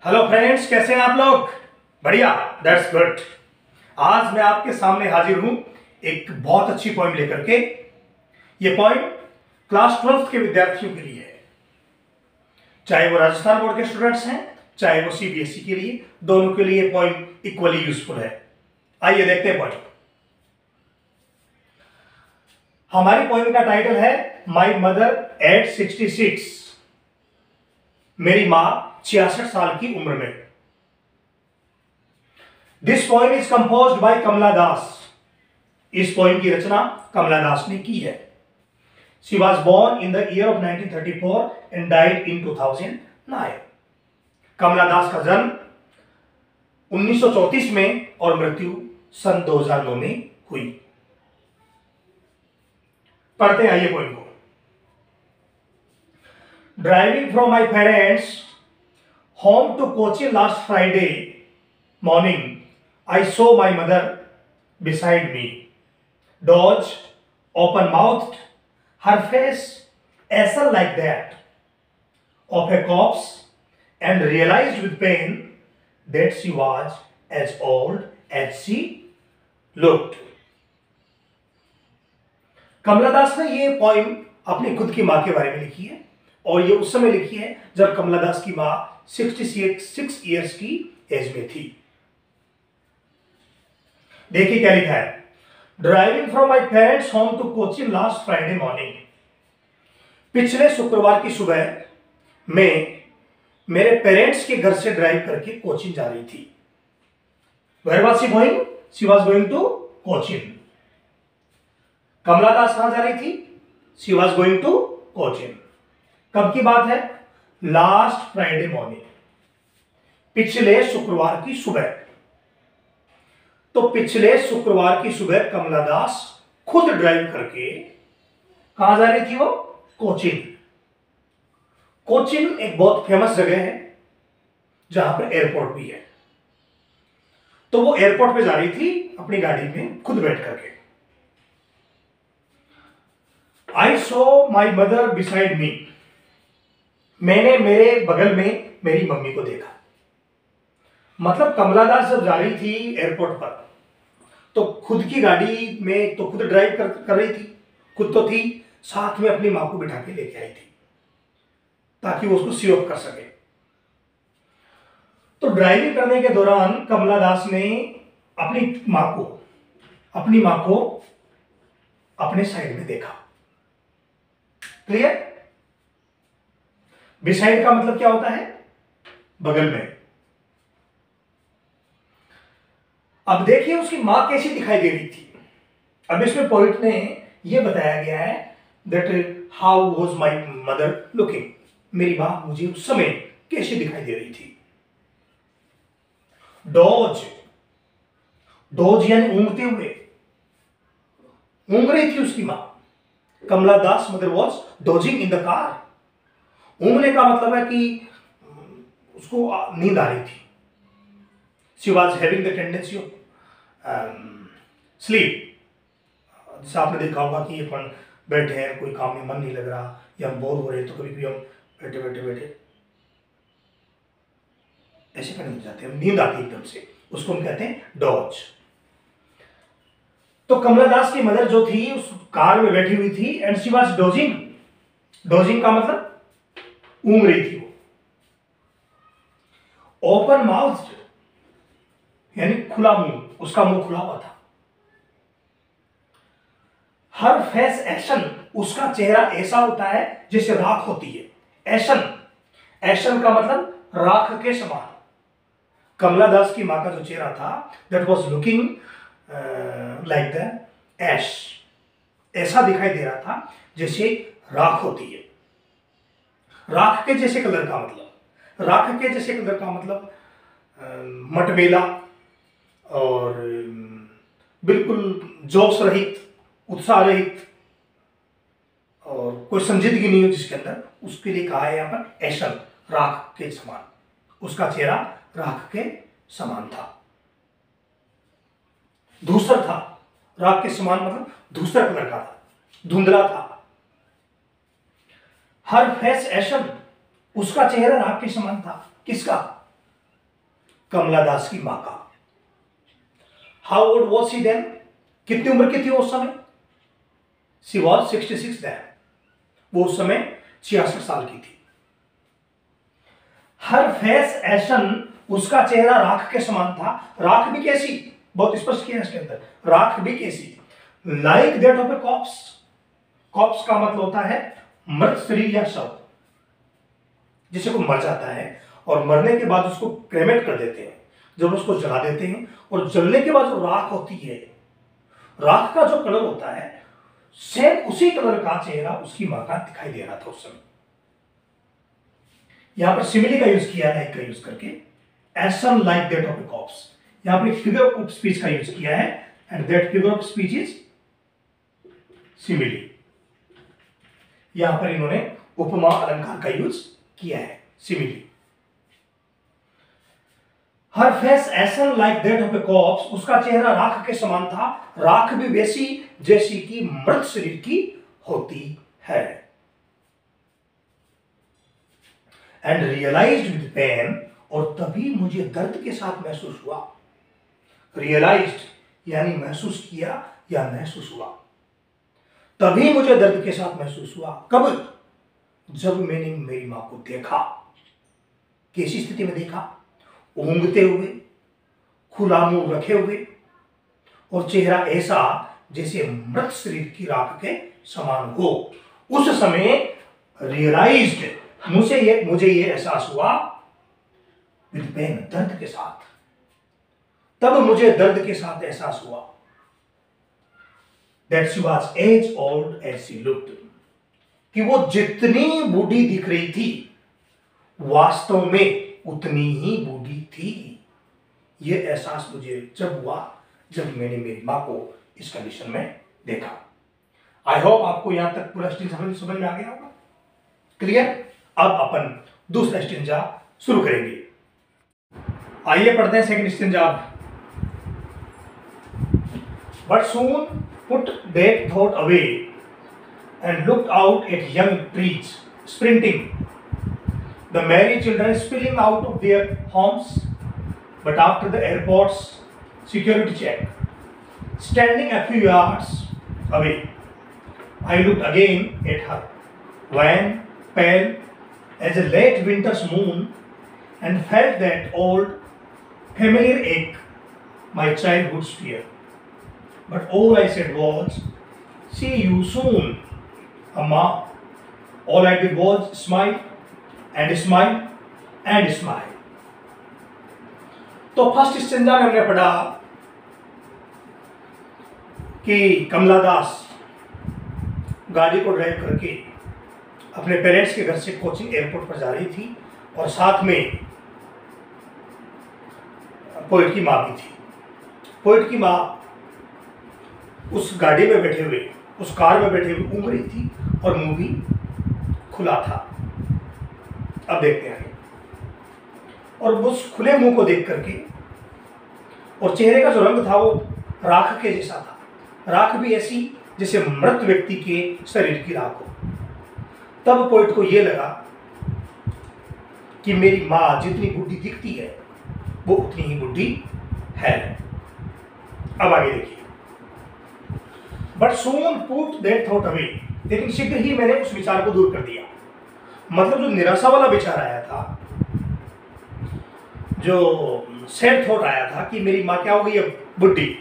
Hello friends, कैसे हैं आप लोग? बढ़िया, दैट्स गुड। आज मैं आपके सामने हाजिर हूं एक बहुत अच्छी पॉइंट लेकर के। ये पॉइंट क्लास 12th के विद्यार्थियों के लिए है, चाहे वो राजस्थान बोर्ड के स्टूडेंट्स हैं, चाहे वो सीबीएसई के लिए, दोनों के लिए पॉइंट इक्वली यूजफुल है। आइए देखते हैं पॉइंट। हमारी पॉइंट का टाइटल है माई मदर एट 66। मेरी मां 66 साल की उम्र में। This poem is composed by Kamala Das. इस पोएम की रचना कमला दास ने की है। She was born in the year of 1934 and died in 2009। Kamala Das का जन्म 1934 में और मृत्यु सन 2009 में हुई। पढ़ते हैं आइए पोएम को। Driving from my parents home to Kochi last Friday morning, I saw my mother beside me. Dodged, open-mouthed, her face ashen like that of a corpse, and realized with pain that she was as old as she looked. कमला दास ने ये poem अपनी खुद की मां के बारे में लिखी है, और ये उस समय लिखी है जब कमला दास की मां 66 ईयर्स की एज में थी। देखिए क्या लिखा है। Driving from my parents home to Kochi last Friday morning. पिछले शुक्रवार की सुबह में मेरे पेरेंट्स के घर से ड्राइव करके कोचिन जा रही थी। Where was she going? She was going to Cochin. Kamala Das कहां जा रही थी? She was going to Cochin. कब की बात है? लास्ट फ्राइडे मॉर्निंग, पिछले शुक्रवार की सुबह। तो पिछले शुक्रवार की सुबह कमला दास खुद ड्राइव करके कहां जा रही थी? वो कोचिन। कोचिन एक बहुत फेमस जगह है जहां पर एयरपोर्ट भी है। तो वो एयरपोर्ट पे जा रही थी अपनी गाड़ी में खुद बैठ करके। I saw my mother beside me. मैंने मेरे बगल में मेरी मम्मी को देखा। मतलब कमला दास जब जा रही थी एयरपोर्ट पर तो खुद की गाड़ी में तो खुद ड्राइव कर रही थी, खुद तो थी, साथ में अपनी मां को बिठा के लेके आई थी ताकि वो उसको सी ऑफ कर सके। तो ड्राइविंग करने के दौरान कमला दास ने अपनी मां को अपने साइड में देखा। क्लियर? बिसाइड का मतलब क्या होता है? बगल में। अब देखिए उसकी मां कैसी दिखाई दे रही थी। अब इसमें पोइट ने यह बताया गया है that how was my mother looking. मेरी मां मुझे उस समय कैसी दिखाई दे रही थी। डॉज यानी ऊँगते हुए, ऊँग रही थी उसकी मां। Kamala Das mother was dozing in the car. ऊँगने का मतलब है कि उसको नींद आ रही थी। She was having the tendency of sleep. जैसे आपने देखा होगा कि अपन बैठे हैं, कोई काम में मन नहीं लग रहा या हम बोर हो रहे हैं, तो कभी कभी हम बैठे बैठे बैठे ऐसे करने लग जाते हैं, नींद आती है एकदम से, उसको हम कहते हैं डॉज। तो कमला दास की मदर जो थी उस कार में बैठी हुई थी and she was dodging. Dodging का मतलब ऊँग रही थी वो। ओपन माउथ यानी खुला मुंह, उसका मुंह खुला हुआ था। हर फेस एशन, उसका चेहरा ऐसा होता है जैसे राख होती है। एशन, एशन का मतलब राख के समान। कमला दास की मां का जो चेहरा था that was looking like the ash. ऐसा दिखाई दे रहा था जैसे राख होती है। राख के जैसे कलर का मतलब, राख के जैसे कलर का मतलब मटमेला और बिल्कुल जोश रहित, उत्साह रहित और कोई संजीदगी नहीं हो जिसके अंदर, उसके लिए कहा है यहां पर एशन, राख के समान। उसका चेहरा राख के समान था, धूसर था। राख के समान मतलब धूसर कलर का था, धुंधला था। हर फेस एशन, उसका चेहरा राख के समान था। किसका? कमला दास की मां का। How old was she then? कितनी उम्र की थी उस समय? She was 66 then. वो उस समय 66 साल की थी। हर फेस एशन, उसका चेहरा राख के समान था। राख भी कैसी? बहुत स्पष्ट किया इसके अंदर, राख भी कैसी? Like that of a corpse. Corpse का मतलब होता है मृत शरीर या शव। जिसे को मर जाता है और मरने के बाद उसको क्रेमेट कर देते हैं, जब उसको जला देते हैं और जलने के बाद जो राख होती है, राख का जो कलर होता है, सेम उसी कलर का चेहरा उसकी मां का दिखाई दे रहा था उस समय। यहां पर सिमिली का यूज किया, लाइक का यूज करके, ashen like that of a corpse. यहां पर फिगर ऑफ स्पीच का यूज किया है, and that figure of speech is simile. यहां पर इन्होंने उपमा अलंकार का यूज किया है, simile. Her face ashen like that of a corpse, उसका चेहरा राख के समान था। राख भी वैसी जैसी कि मृत शरीर की होती है। एंड रियलाइज्ड विद पेन, और तभी मुझे दर्द के साथ महसूस हुआ। रियलाइज्ड यानी महसूस किया या महसूस हुआ। तभी मुझे दर्द के साथ महसूस हुआ। कब? जब मैंने मेरी मां को देखा। कैसी स्थिति में देखा? ऊँघते हुए, खुला मुंह रखे हुए, और चेहरा ऐसा जैसे मृत शरीर की राख के समान हो। उस समय रियलाइज्ड, मुझे ये एहसास हुआ विद पेन, दर्द के साथ। तब मुझे दर्द के साथ एहसास हुआ that she was as old as she looked, कि वो जितनी बूढ़ी दिख रही थी वास्तव में उतनी ही बूढ़ी थी। ये एहसास मुझे जब हुआ जब मैंने मेरी मां को इस कंडीशन में देखा। आई होप आपको यहां तक पूरा स्टेंजा समझ में आ गया होगा। क्लियर? अब अपन दूसरा स्टेंजा शुरू करेंगे। आइए पढ़ते हैं second stanza. But soon put that thought away and looked out at young trees sprinting, the merry children spilling out of their homes. But after the airport's security check, standing a few yards away, I looked again at her, wan, pale as a late winter's moon, and felt that old familiar ache, my childhood's fear. But all I said was, see you soon, Amma. All I did was smile and smile and smile. तो first stanza में हमने पढ़ा कि कमला दास गाड़ी को drive करके अपने parents के घर से कोचिंग एयरपोर्ट पर जा रही थी, और साथ में पोएट की माँ भी थी। पोएट की माँ उस गाड़ी में बैठे हुए, उस कार में बैठे हुए ऊँघ रही थी और मुंह भी खुला था। अब देखते हैं। और उस खुले मुंह को देख करके, और चेहरे का जो रंग था वो राख के जैसा था। राख भी ऐसी जैसे मृत व्यक्ति के शरीर की राख हो। तब पोएट को ये लगा कि मेरी माँ जितनी बूढ़ी दिखती है वो उतनी ही बूढ़ी है। अब आगे देखिए। But soon put that thought away, लेकिन शीघ्र ही मैंने उस विचार को दूर कर दिया। मतलब जो निराशा वाला विचार आया था, जो सैड थॉट आया था कि मेरी माँ क्या हो गई अब बुढ़ी,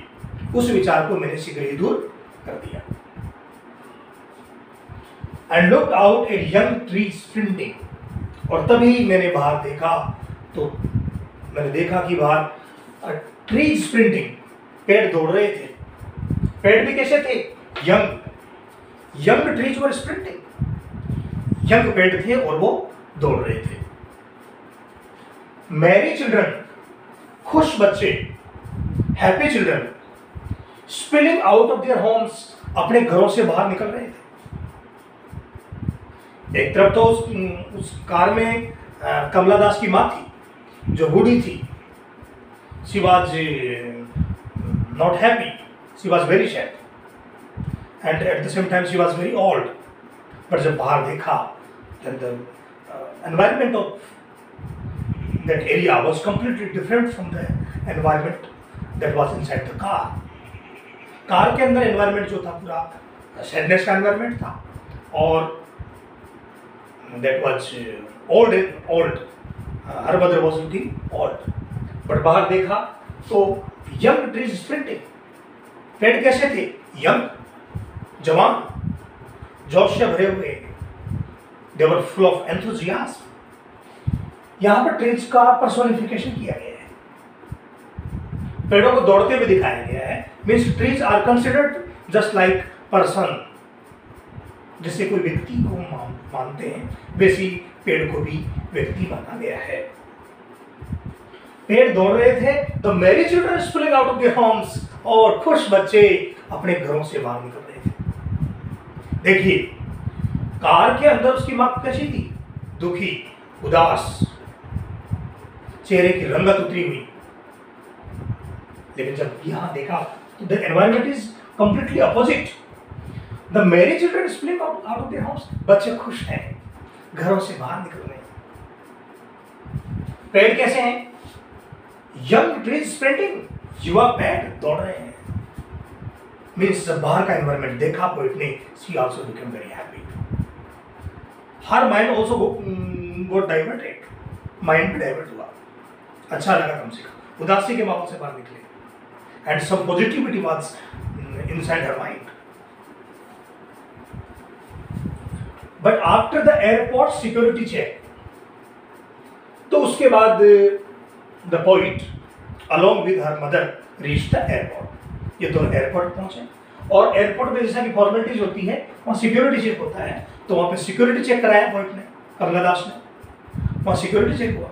उस विचार को मैंने शीघ्र ही दूर कर दिया। And looked out at young tree sprinting, और तभी मैंने बाहर देखा, तो मैंने देखा कि बाहर ट्री स्प्रिंटिंग, पेड़ दौड़ रहे थे। पेड़ भी कैसे थे? यंग ट्रीज वर स्प्रिंटिंग, यंग पेड़ थे और वो दौड़ रहे थे। मैरी चिल्ड्रन, खुश बच्चे, happy children, spilling out of their homes, अपने घरों से बाहर निकल रहे थे। एक तरफ तो उस कार में कमला दास की माँ थी जो बूढ़ी थी। She was not happy, she was very sad, and at the same time she was very old. पर जब बाहर देखा, then the environment of that area was completely different from the environment that was inside the car. Car के अंदर environment जो था पूरा sadness का एनवायरनमेंट था और that was old. Her mother was looking old. But बाहर देखा तो young trees sprinting. पेड़ कैसे थे? Young, जवान, जोश से भरे हुए. They were full of enthusiasm. यहाँ पर ट्रीज का पर्सोनिफिकेशन किया गया है, पेड़ों को दौड़ते हुए दिखाया गया है. Means trees are considered just like person. जिसे कोई व्यक्ति को मानते हैं वैसे ही पेड़ को भी व्यक्ति माना गया है. पेड़ दौड़ रहे थे. The merry children spilling out of their homes. और खुश बच्चे अपने घरों से बाहर निकल रहे थे. देखिए कार के अंदर उसकी मां कैसी थी? दुखी, उदास, चेहरे की रंगत उतरी हुई. लेकिन जब यहां देखा तो the environment is completely opposite. The merry children spilling out of their house. बच्चे खुश हैं, घरों से बाहर निकल रहे हैं. पेड़ कैसे हैं? Young trees spreading. युवा पेड़ दौड़ रहे हैं. मीन्स जब बाहर का एनवायरनमेंट देखा पोइट ने, she also become very happy. Her mind also got diverted. Mind भी डाइवर्ट हुआ. अच्छा लगा कम से कम. उदासी के माहौल से बाहर निकले. And some positivity was inside her mind. But after the airport security check, तो उसके बाद the poet along with her mother reach the airport. ये दोनों एयरपोर्ट पहुंचे और एयरपोर्ट में जैसा कि फॉर्मेलिटीज होती है वहाँ सिक्योरिटी चेक होता है. तो वहाँ पे सिक्योरिटी चेक कराया पोइट ने, कमला दास ने. वहाँ सिक्योरिटी चेक हुआ.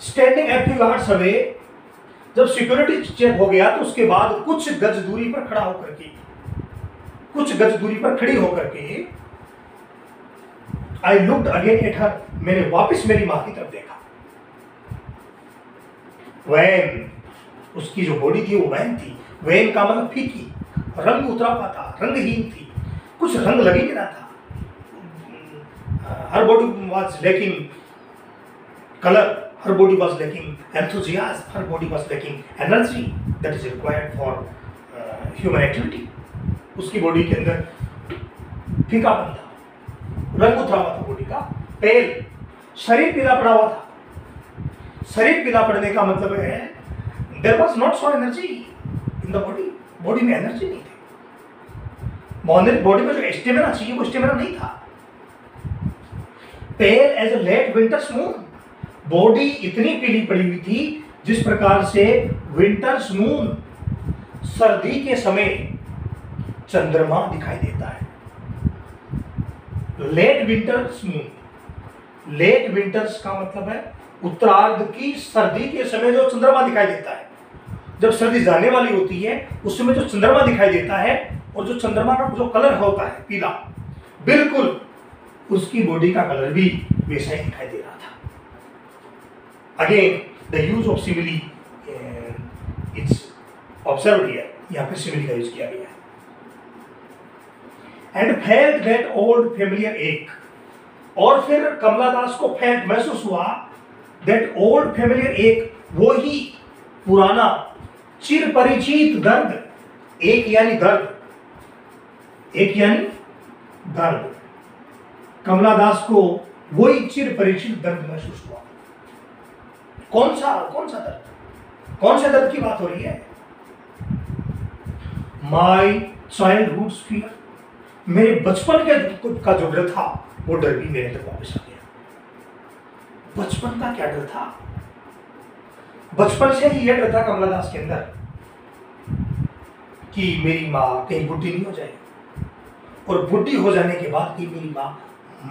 Standing a few yards away. जब सिक्योरिटी चेक हो गया तो उसके बाद कुछ गज दूरी पर खड़ी होकर के I looked again at her. मैंने वापस मेरी मां की तरफ देखा. वैन, उसकी जो बॉडी थी वो वैन थी. वैन का मतलब फीकी, रंग उतरा हुआ था, रंगहीन थी, कुछ रंग लग ही नहीं रहा था. Her body was lacking colour, her body was lacking enthusiasm, her body was lacking energy that is required for human activity. उसकी बॉडी के अंदर फीकापन था, रंग उतरा हुआ था बॉडी का. पेल, शरीर पीला पड़ा हुआ था. शरीर पीला पड़ने का मतलब है there was not so energy in the body. Body में एनर्जी नहीं थी. बॉडी में जो स्टेमिना चाहिए वो स्टेमिना नहीं था. Pale as a late winters moon. Body इतनी पीली पड़ी हुई थी जिस प्रकार से विंटर्स मून, सर्दी के समय चंद्रमा दिखाई देता है. Late winters moon. Late winters का मतलब है उत्तरार्ध की सर्दी के समय जो चंद्रमा दिखाई देता है. जब सर्दी जाने वाली होती है उस समय जो चंद्रमा दिखाई देता है और जो चंद्रमा का जो कलर होता है पीला, बिल्कुल उसकी बॉडी का कलर भी वैसा ही दिखाई दे रहा था. Again the use of simile it's observed here. यहाँ पे सिमिली का यूज किया गया है. And felt that old familiar एक. और फिर कमला दास को फेल्ट महसूस हुआ दैट ओल्ड फेमिलियर एक, वो ही पुराना चिर परिचित दर्द. एक यानी दर्द, एक यानी दर्द. कमला दास को वही चिर परिचित दर्द महसूस हुआ. कौन सा दर्द? कौन से दर्द की बात हो रही है? My childhood fear. मेरे बचपन का जो डर था वो डर भी मेरे तक वापस आ गया. बचपन का क्या डर था? बचपन से ही यह डर था कमला दास के अंदर कि मेरी माँ कहीं बुढ़ी नहीं हो जाए और बुढ़ी हो जाने के बाद कि मेरी माँ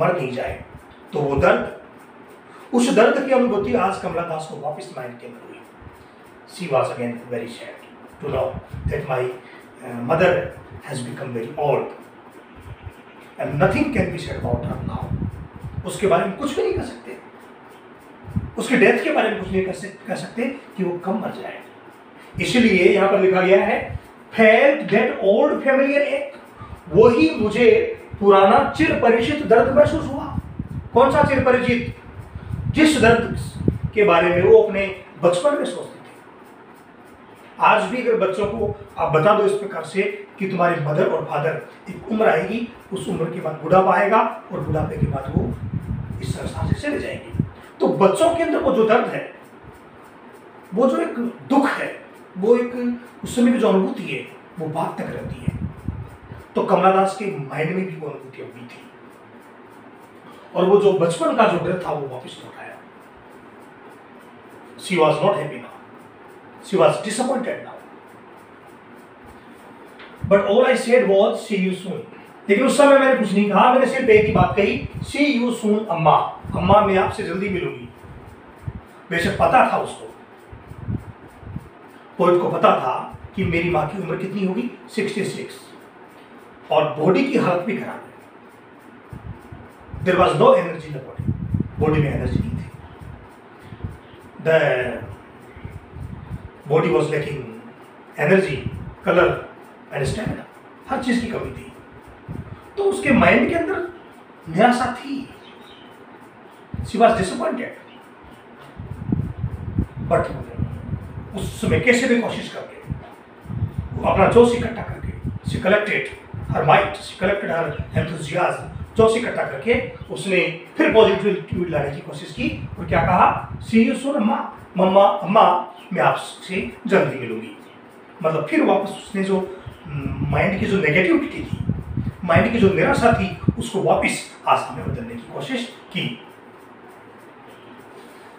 मर नहीं जाए. तो वो दर्द, उस दर्द की अनुभूति आज कमला दास को वापस माइंड के अंदर हुई. She was again very sad to know that my mother has become very old and nothing can be said about her now. उसके बारे में कुछ भी नहीं कर सकते. उसके डेथ के बारे में कुछ नहीं कह सकते कि वो कब मर जाए. इसलिए यहां पर लिखा गया है फेल्ट दैट ओल्ड फेमिलियर एक. वही मुझे पुराना चिर परिचित दर्द महसूस हुआ. कौन सा चिर परिचित? जिस दर्द के बारे में वो अपने बचपन में सोचते थे। आज भी अगर बच्चों को आप बता दो इस प्रकार से कि तुम्हारे मदर और फादर, एक उम्र आएगी, उस उम्र के बाद बुढ़ापा आएगा और बुढ़ापे के बाद वो इस संसार से चले जाएंगे, तो बच्चों के अंदर वो जो दर्द है, वो जो एक दुख है, वो एक उस समय की जो अनुभूति है, वो बात तक रहती है। तो कमलादास के माइंड में भी वो अनुभूति हुई थी और वो जो बचपन का जो डर था वो वापस लौट आया। She was not happy now. She was disappointed now. But all I said was see you soon. लेकिन उस समय मैंने कुछ नहीं कहा, मैंने सिर्फ एक ही बात कही, see you soon अम्मा, अम्मा मैं आपसे जल्दी मिलूंगी। बेशक पता था उसको, पोएट को पता था कि मेरी माँ की उम्र कितनी होगी, 66, और बॉडी की हालत भी खराब है। There was no energy in the body. Body में एनर्जी नहीं थी। The body was lacking energy, color and stamina. हर चीज की कमी थी। तो उसके माइंड के अंदर निराशा थी। She was disappointed. But उस समय कैसे भी कोशिश करके वो अपना जोश इकट्ठा करके she collected her might, she collected her enthusiasm, जोश इकट्ठा करके उसने फिर पॉजिटिविटी लाने की कोशिश की और क्या कहा, सी यू सून अम्मा, मम्मा अम्मा मैं आपसे जल्दी मिलूंगी। मतलब फिर वापस उसने जो माइंड की जो नेगेटिविटी थी, माइंड की जो निराशा थी, उसको वापस आशा में बदलने की कोशिश की।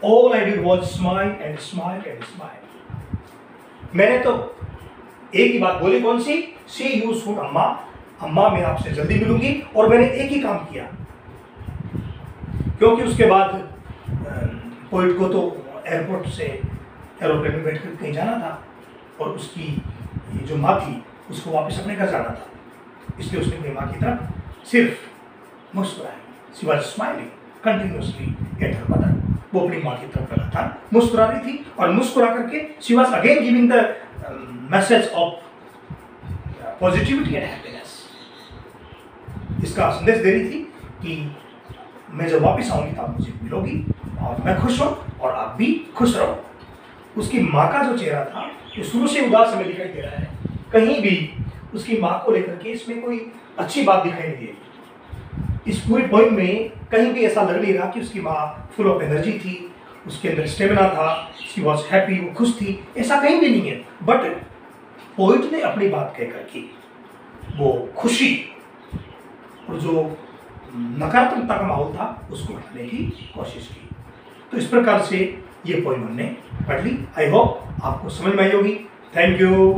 All I did was smile and smile and smile. मैंने तो एक ही बात बोली, कौन सी, सी यू सून अम्मा, अम्मा मैं आपसे जल्दी मिलूंगी, और मैंने एक ही काम किया। क्योंकि उसके बाद पोइट को तो एयरपोर्ट से एरोप्लेन में बैठकर कहीं जाना था और उसकी जो माँ थी उसको वापस अपने घर जाना था, इसलिए उसने अपनी माँ की तरफ सिर्फ मुस्कुराया। She was smiling continuously at her mother. वो अपनी माँ की तरफ लगातार मुस्कुरा रही थी और मुस्कुरा करके she was again giving the message of positivity and happiness. इसका संदेश दे रही थी कि मैं जब वापस आऊंगी तो आप मुझे मिलोगी और मैं खुश हूँ और आप भी खुश रहो। उसकी माँ का जो चेहरा था वो शुरू से उदास हमें दिखाई दे रहा है। कहीं भी उसकी माँ को लेकर के इसमें कोई अच्छी बात दिखाई नहीं दे रही। इस पूरी पोइम में कहीं भी ऐसा लग नहीं रहा कि उसकी माँ फुल ऑफ एनर्जी थी, उसके अंदर स्टेमिना था, शी वॉज हैप्पी, वो खुश थी, ऐसा कहीं भी नहीं है। बट पोइट ने अपनी बात कह करके वो खुशी और जो नकारात्मकता का माहौल था उसको हटाने की कोशिश की। तो इस प्रकार से ये पोइम हमने पढ़ ली। आई होप आपको समझ में आई होगी। Thank you.